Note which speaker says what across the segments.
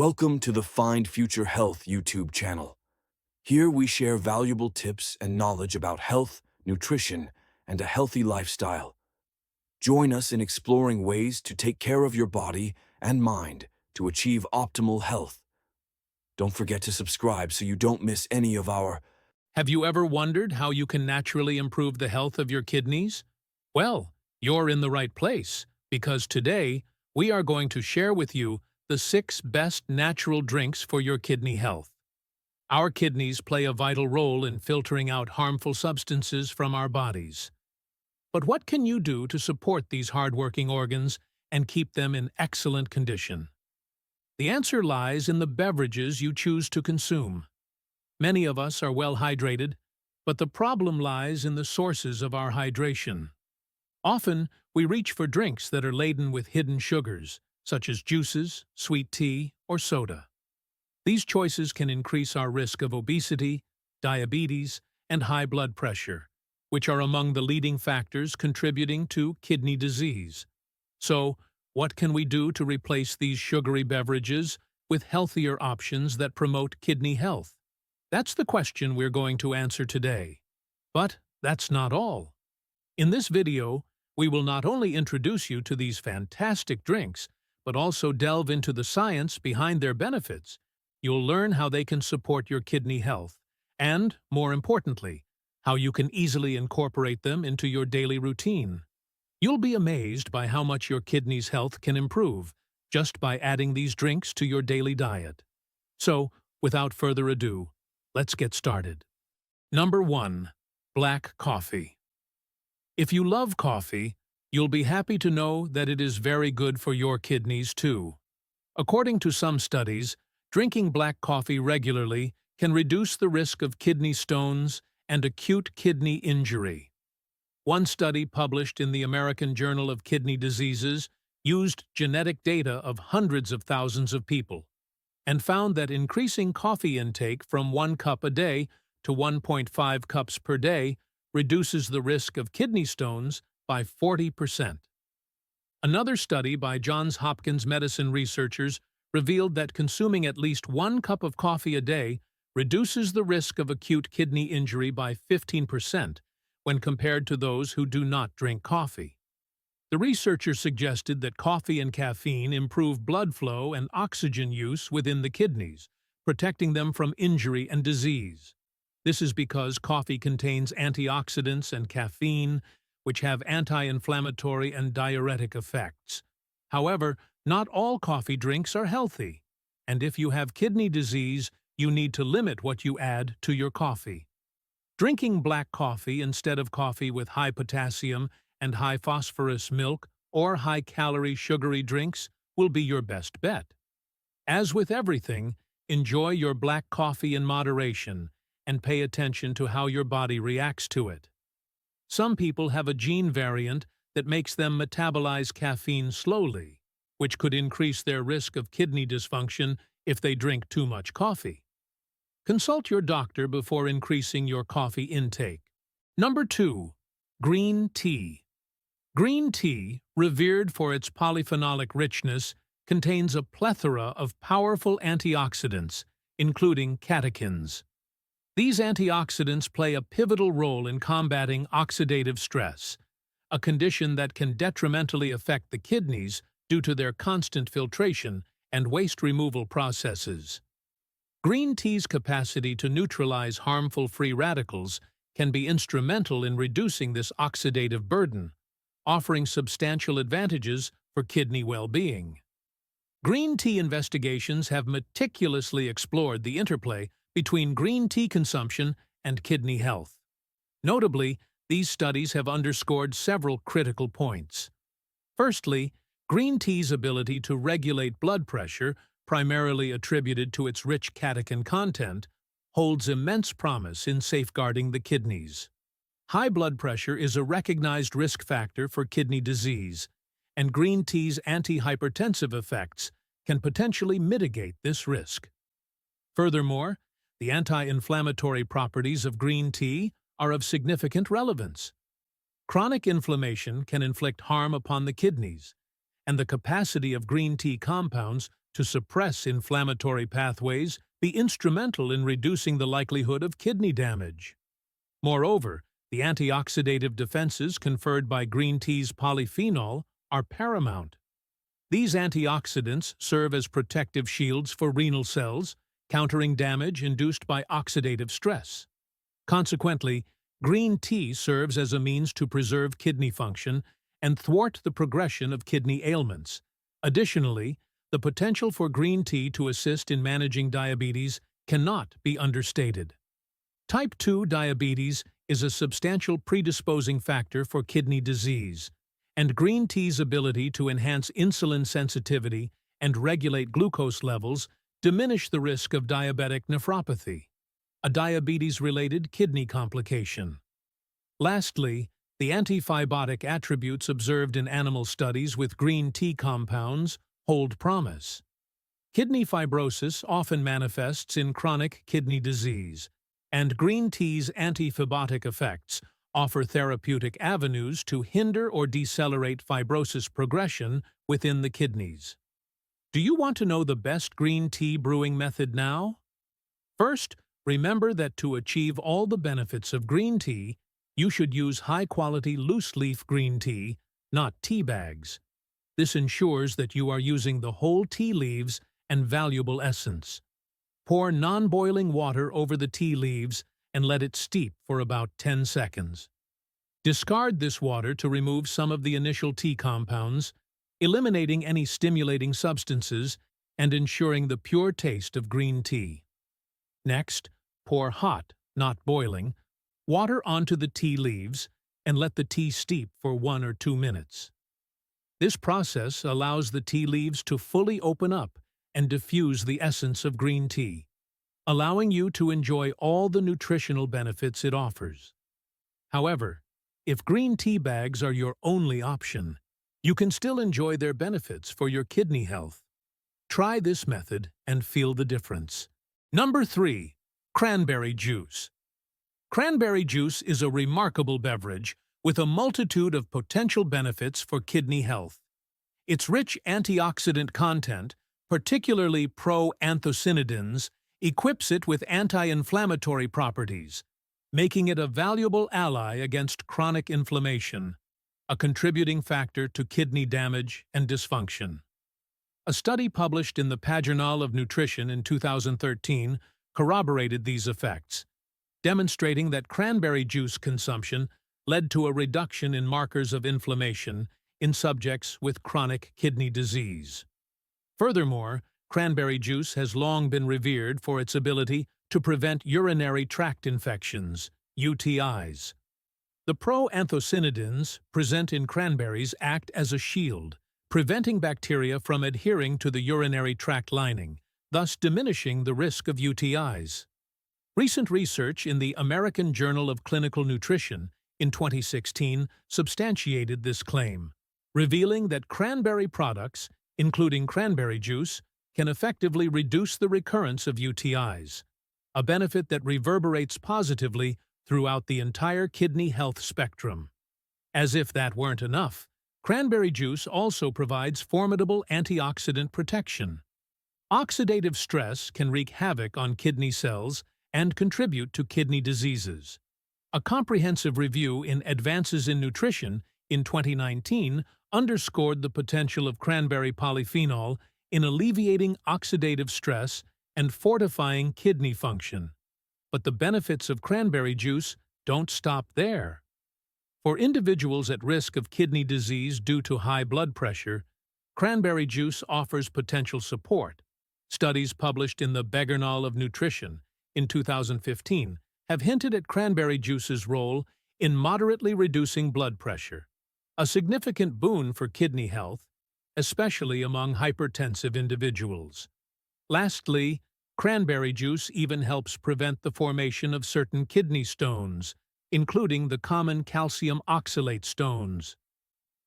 Speaker 1: Welcome to the Find Future Health YouTube channel. Here we share valuable tips and knowledge about health, nutrition, and a healthy lifestyle. Join us in exploring ways to take care of your body and mind to achieve optimal health. Don't forget to subscribe so you don't miss any of our.
Speaker 2: Have you ever wondered how you can naturally improve the health of your kidneys? Well, you're in the right place, because today we are going to share with you the 6 best natural drinks for your kidney health. Our kidneys play a vital role in filtering out harmful substances from our bodies. But what can you do to support these hardworking organs and keep them in excellent condition? The answer lies in the beverages you choose to consume. Many of us are well hydrated, but the problem lies in the sources of our hydration. Often, we reach for drinks that are laden with hidden sugars, such as juices, sweet tea, or soda. These choices can increase our risk of obesity, diabetes, and high blood pressure, which are among the leading factors contributing to kidney disease. So, what can we do to replace these sugary beverages with healthier options that promote kidney health? That's the question we're going to answer today. But that's not all. In this video, we will not only introduce you to these fantastic drinks, but also delve into the science behind their benefits. You'll learn how they can support your kidney health, and, more importantly, how you can easily incorporate them into your daily routine. You'll be amazed by how much your kidneys' health can improve just by adding these drinks to your daily diet. So, without further ado, let's get started. Number 1. Black coffee. If you love coffee, you'll be happy to know that it is very good for your kidneys too. According to some studies, drinking black coffee regularly can reduce the risk of kidney stones and acute kidney injury. One study published in the American Journal of Kidney Diseases used genetic data of hundreds of thousands of people and found that increasing coffee intake from 1 cup a day to 1.5 cups per day reduces the risk of kidney stones by 40%. Another study by Johns Hopkins medicine researchers revealed that consuming at least 1 cup of coffee a day reduces the risk of acute kidney injury by 15% when compared to those who do not drink coffee. The researchers suggested that coffee and caffeine improve blood flow and oxygen use within the kidneys, protecting them from injury and disease. This is because coffee contains antioxidants and caffeine, which have anti-inflammatory and diuretic effects. However, not all coffee drinks are healthy, and if you have kidney disease, you need to limit what you add to your coffee. Drinking black coffee instead of coffee with high potassium and high phosphorus milk or high-calorie sugary drinks will be your best bet. As with everything, enjoy your black coffee in moderation and pay attention to how your body reacts to it. Some people have a gene variant that makes them metabolize caffeine slowly, which could increase their risk of kidney dysfunction if they drink too much coffee. Consult your doctor before increasing your coffee intake. Number 2. Green tea. Green tea, revered for its polyphenolic richness, contains a plethora of powerful antioxidants, including catechins. These antioxidants play a pivotal role in combating oxidative stress, a condition that can detrimentally affect the kidneys due to their constant filtration and waste removal processes. Green tea's capacity to neutralize harmful free radicals can be instrumental in reducing this oxidative burden, offering substantial advantages for kidney well-being. Green tea investigations have meticulously explored the interplay between green tea consumption and kidney health. Notably, these studies have underscored several critical points. Firstly, green tea's ability to regulate blood pressure, primarily attributed to its rich catechin content, holds immense promise in safeguarding the kidneys. High blood pressure is a recognized risk factor for kidney disease, and green tea's antihypertensive effects can potentially mitigate this risk. Furthermore, the anti-inflammatory properties of green tea are of significant relevance. Chronic inflammation can inflict harm upon the kidneys, and the capacity of green tea compounds to suppress inflammatory pathways, be instrumental in reducing the likelihood of kidney damage. Moreover, the antioxidative defenses conferred by green tea's polyphenol are paramount. These antioxidants serve as protective shields for renal cells, countering damage induced by oxidative stress. Consequently, green tea serves as a means to preserve kidney function and thwart the progression of kidney ailments. Additionally, the potential for green tea to assist in managing diabetes cannot be understated. Type 2 diabetes is a substantial predisposing factor for kidney disease, and green tea's ability to enhance insulin sensitivity and regulate glucose levels diminish the risk of diabetic nephropathy, a diabetes-related kidney complication. Lastly, the antifibrotic attributes observed in animal studies with green tea compounds hold promise. Kidney fibrosis often manifests in chronic kidney disease, and green tea's antifibrotic effects offer therapeutic avenues to hinder or decelerate fibrosis progression within the kidneys. Do you want to know the best green tea brewing method now? First, remember that to achieve all the benefits of green tea, you should use high-quality loose-leaf green tea, not tea bags. This ensures that you are using the whole tea leaves and valuable essence. Pour non-boiling water over the tea leaves and let it steep for about 10 seconds. Discard this water to remove some of the initial tea compounds, eliminating any stimulating substances and ensuring the pure taste of green tea. Next, pour hot, not boiling, water onto the tea leaves and let the tea steep for 1 or 2 minutes. This process allows the tea leaves to fully open up and diffuse the essence of green tea, allowing you to enjoy all the nutritional benefits it offers. However, if green tea bags are your only option, you can still enjoy their benefits for your kidney health. Try this method and feel the difference. Number 3. Cranberry juice. Cranberry juice is a remarkable beverage with a multitude of potential benefits for kidney health. Its rich antioxidant content, particularly pro-anthocyanidins, equips it with anti-inflammatory properties, making it a valuable ally against chronic inflammation, a contributing factor to kidney damage and dysfunction. A study published in the Journal of Nutrition in 2013 corroborated these effects, demonstrating that cranberry juice consumption led to a reduction in markers of inflammation in subjects with chronic kidney disease. Furthermore, cranberry juice has long been revered for its ability to prevent urinary tract infections, UTIs. The pro-anthocyanidins present in cranberries act as a shield, preventing bacteria from adhering to the urinary tract lining, thus diminishing the risk of UTIs. Recent research in the American Journal of Clinical Nutrition in 2016 substantiated this claim, revealing that cranberry products, including cranberry juice, can effectively reduce the recurrence of UTIs, a benefit that reverberates positively throughout the entire kidney health spectrum. As if that weren't enough, cranberry juice also provides formidable antioxidant protection. Oxidative stress can wreak havoc on kidney cells and contribute to kidney diseases. A comprehensive review in Advances in Nutrition in 2019 underscored the potential of cranberry polyphenol in alleviating oxidative stress and fortifying kidney function. But the benefits of cranberry juice don't stop there. For individuals at risk of kidney disease due to high blood pressure, cranberry juice offers potential support. Studies published in the Journal of Nutrition in 2015 have hinted at cranberry juice's role in moderately reducing blood pressure, a significant boon for kidney health, especially among hypertensive individuals. Lastly, cranberry juice even helps prevent the formation of certain kidney stones, including the common calcium oxalate stones.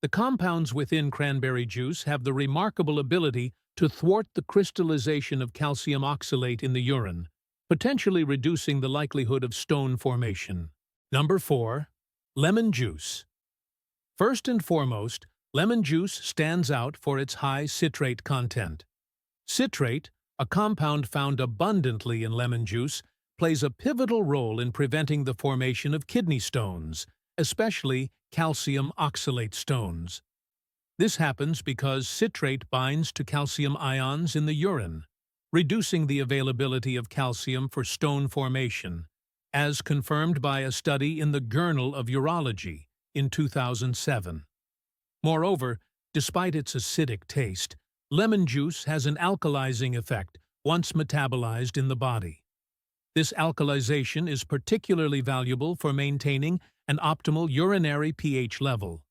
Speaker 2: The compounds within cranberry juice have the remarkable ability to thwart the crystallization of calcium oxalate in the urine, potentially reducing the likelihood of stone formation. Number 4. Lemon juice. First and foremost, lemon juice stands out for its high citrate content. Citrate, a compound found abundantly in lemon juice, plays a pivotal role in preventing the formation of kidney stones, especially calcium oxalate stones. This happens because citrate binds to calcium ions in the urine, reducing the availability of calcium for stone formation, as confirmed by a study in the Journal of Urology in 2007. Moreover, despite its acidic taste, lemon juice has an alkalizing effect once metabolized in the body. This alkalization is particularly valuable for maintaining an optimal urinary pH level.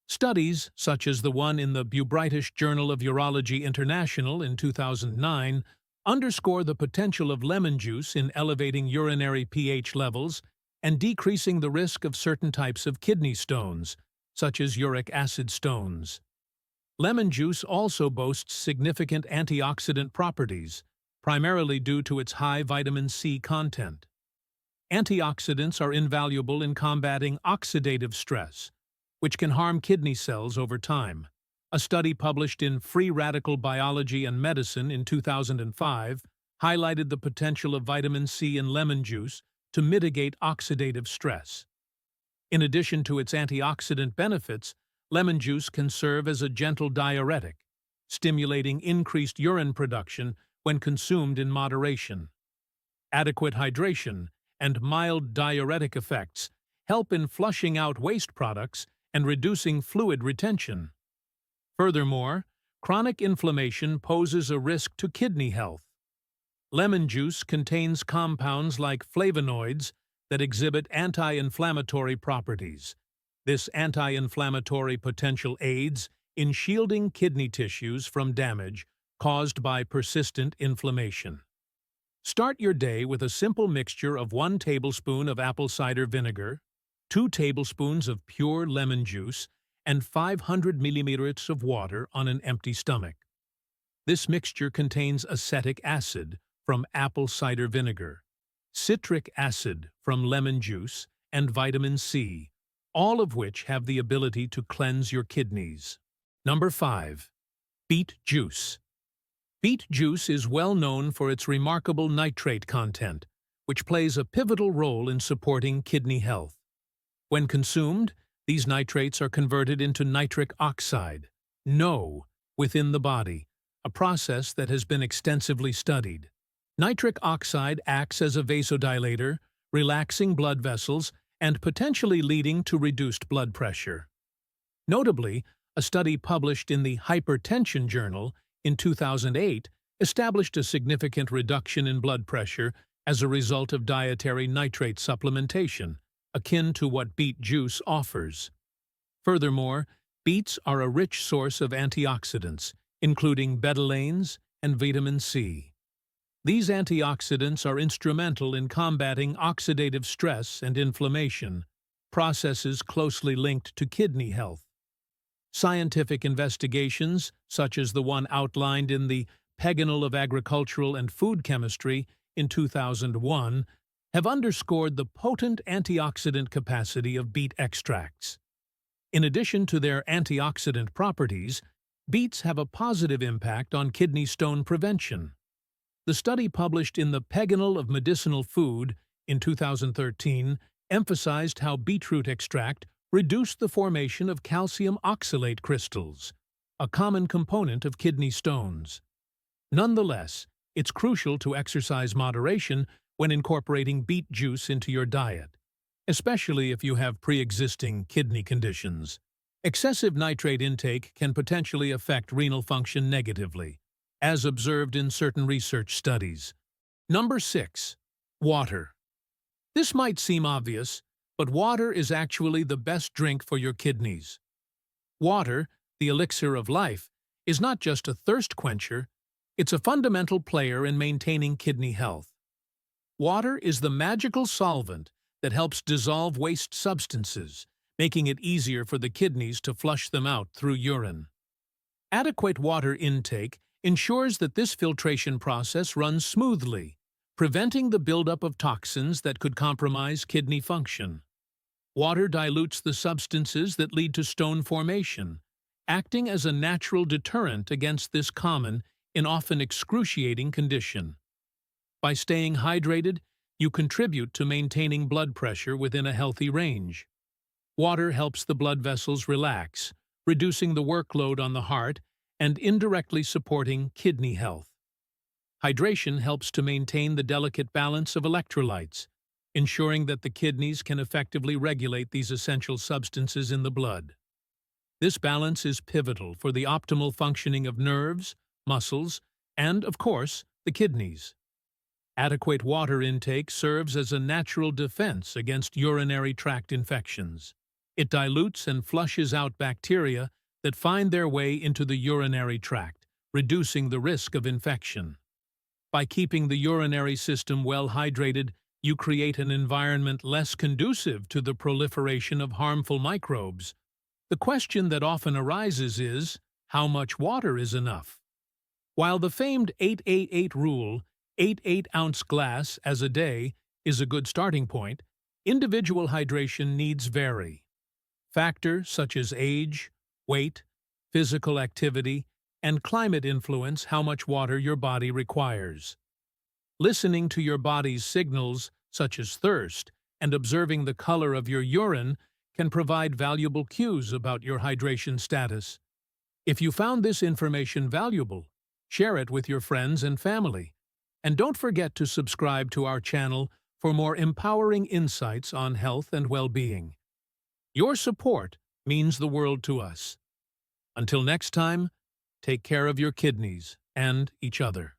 Speaker 2: Studies, such as the one in the British Journal of Urology International in 2009, underscore the potential of lemon juice in elevating urinary pH levels and decreasing the risk of certain types of kidney stones, such as uric acid stones. Lemon juice also boasts significant antioxidant properties, primarily due to its high vitamin C content. Antioxidants are invaluable in combating oxidative stress, which can harm kidney cells over time. A study published in Free Radical Biology and Medicine in 2005 highlighted the potential of vitamin C in lemon juice to mitigate oxidative stress. In addition to its antioxidant benefits, lemon juice can serve as a gentle diuretic, stimulating increased urine production when consumed in moderation. Adequate hydration and mild diuretic effects help in flushing out waste products and reducing fluid retention. Furthermore, chronic inflammation poses a risk to kidney health. Lemon juice contains compounds like flavonoids that exhibit anti-inflammatory properties. This anti-inflammatory potential aids in shielding kidney tissues from damage caused by persistent inflammation. Start your day with a simple mixture of 1 tablespoon of apple cider vinegar, 2 tablespoons of pure lemon juice, and 500 milliliters of water on an empty stomach. This mixture contains acetic acid from apple cider vinegar, citric acid from lemon juice, and vitamin C, all of which have the ability to cleanse your kidneys. Number 5. Beet juice. Beet juice is well known for its remarkable nitrate content, which plays a pivotal role in supporting kidney health. When consumed, these nitrates are converted into nitric oxide, NO, within the body, a process that has been extensively studied. Nitric oxide acts as a vasodilator, relaxing blood vessels and potentially leading to reduced blood pressure. Notably, a study published in the Hypertension Journal in 2008 established a significant reduction in blood pressure as a result of dietary nitrate supplementation, akin to what beet juice offers. Furthermore, beets are a rich source of antioxidants, including betalains and vitamin C. These antioxidants are instrumental in combating oxidative stress and inflammation, processes closely linked to kidney health. Scientific investigations, such as the one outlined in the Journal of Agricultural and Food Chemistry in 2001, have underscored the potent antioxidant capacity of beet extracts. In addition to their antioxidant properties, beets have a positive impact on kidney stone prevention. The study published in the Journal of Medicinal Food in 2013 emphasized how beetroot extract reduced the formation of calcium oxalate crystals, a common component of kidney stones. Nonetheless, it's crucial to exercise moderation when incorporating beet juice into your diet, especially if you have pre-existing kidney conditions. Excessive nitrate intake can potentially affect renal function negatively, as observed in certain research studies. Number 6. Water. This might seem obvious, but water is actually the best drink for your kidneys. Water, the elixir of life, is not just a thirst quencher, it's a fundamental player in maintaining kidney health. Water is the magical solvent that helps dissolve waste substances, making it easier for the kidneys to flush them out through urine. Adequate water intake ensures that this filtration process runs smoothly, preventing the buildup of toxins that could compromise kidney function. Water dilutes the substances that lead to stone formation, acting as a natural deterrent against this common, in often excruciating condition. By staying hydrated, you contribute to maintaining blood pressure within a healthy range. Water helps the blood vessels relax, reducing the workload on the heart and indirectly supporting kidney health. Hydration helps to maintain the delicate balance of electrolytes, ensuring that the kidneys can effectively regulate these essential substances in the blood. This balance is pivotal for the optimal functioning of nerves, muscles, and, of course, the kidneys. Adequate water intake serves as a natural defense against urinary tract infections. It dilutes and flushes out bacteria that find their way into the urinary tract, reducing the risk of infection. By keeping the urinary system well hydrated, you create an environment less conducive to the proliferation of harmful microbes. The question that often arises is, how much water is enough? While the famed 888 rule, 8 8-ounce glass as a day, is a good starting point, individual hydration needs vary. Factors such as age, weight, physical activity, and climate influence how much water your body requires. Listening to your body's signals, such as thirst, and observing the color of your urine can provide valuable cues about your hydration status. If you found this information valuable, share it with your friends and family. And don't forget to subscribe to our channel for more empowering insights on health and well-being. Your support means the world to us. Until next time, take care of your kidneys and each other.